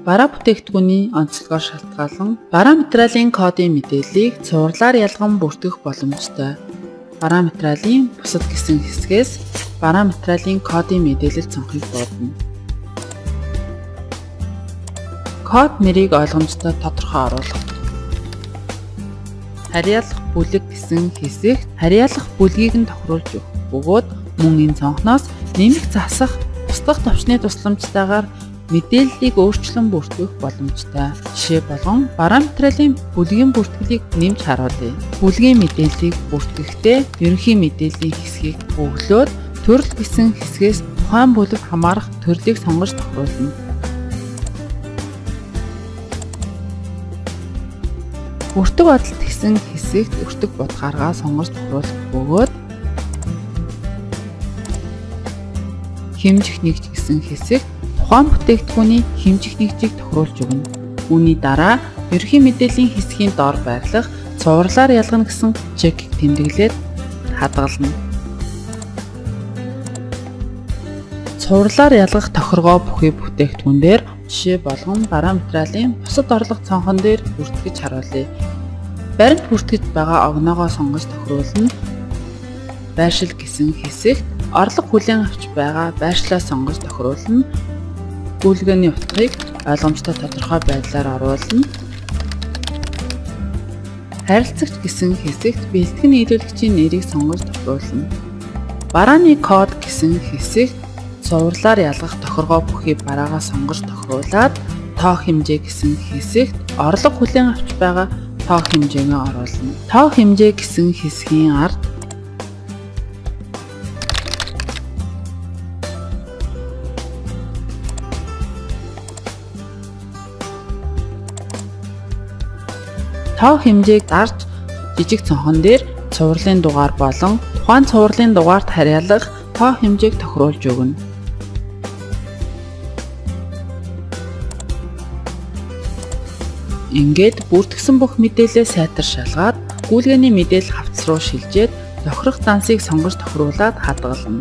Бараа бүтээгдэхүүний онцлогоор шалтгаалan бараа материалын кодын мэдээллийг цувралаар ялган бүртгэх боломжтой. Бараа материалын бусад гэсэн хэсгээс бараа материалын кодын мэдээлэл цонхыг дуудана. Код нэрийг ойлгомжтой тодорхой оруулах. Харьяалах бүлэг гэсэн хэсэгт харьяалах бүлгийг нь тохируулж өгөх бөгөөд мөн энэ цонхноос нэмэх засах устгах товчны тусламжтайгаар мэдээллийг өөрчлөн бүртгэх боломжтой. Жишээ болгон бараа материалын бүлгийн бүртгэлийг нэмж харуулъя. Бүлгийн мэдээллийг бүртгэхдээ ерөнхий мэдээллийн хэсгийг өглөөд төрөл гэсэн хэсгээс тухайн бүлэг хамаарах төрлийг сонгож тохируулна. Өртөг бодолт гэсэн хэсэгт өртөг бодгаргаа сонгож тохируулах бөгөөд хэмжих нэгж гэсэн хэсэгт тухайн бүтээгдэхүүний хэмжих нэгжийг тохируулж өгнө. Үүний дараа ерөнхий мэдээллийн хэсгийн доор байрлах цувралаар ялгана гэсэн чекийг тэмдэглээд хадгална. Цувралаар ялгах тохиргоо бүхий бүтээгдэхүүн дээр жишээ болгон бараа материалын бусад орлого цонхон дээр бүртгэж харуулъя. Баримт бүртгэж байгаа огноогоо сонгож тохируулна. Байршил гэсэн хэсэгт орлого хүлээн авч байгаа байршлаа сонгож тохируулна. Бүлгээний утгыг ойлгомжтой тодорхой байдлаар оруулна. Харилцагч гэсэн хэсэгт бэлтгэн нийлүүлэгчийн нэрийг сонгож тохируулна. Барааны код гэсэн хэсэгт цувралаар ялгах тохиргоо бүхий бараагаа сонгож тохируулаад тоо хэмжээ гэсэн хэсэгт орлого хүлээн авч байгаа тоо хэмжээгээ оруулна. Тоо хэмжээ гэсэн хэсгийн ард тоо хэмжээг дарж жижиг цонхон дээр цувралын дугаар болон тухайн цувралын дугаарт харьяалах тоо хэмжээг тохируулж өгнө. Ингээд бүртгэсэн бүх мэдээлэлээ сайтар шалгаад гүйлгээний мэдээлэл хавц руу шилжээд тохирох дансыг сонгож тохируулаад хадгална.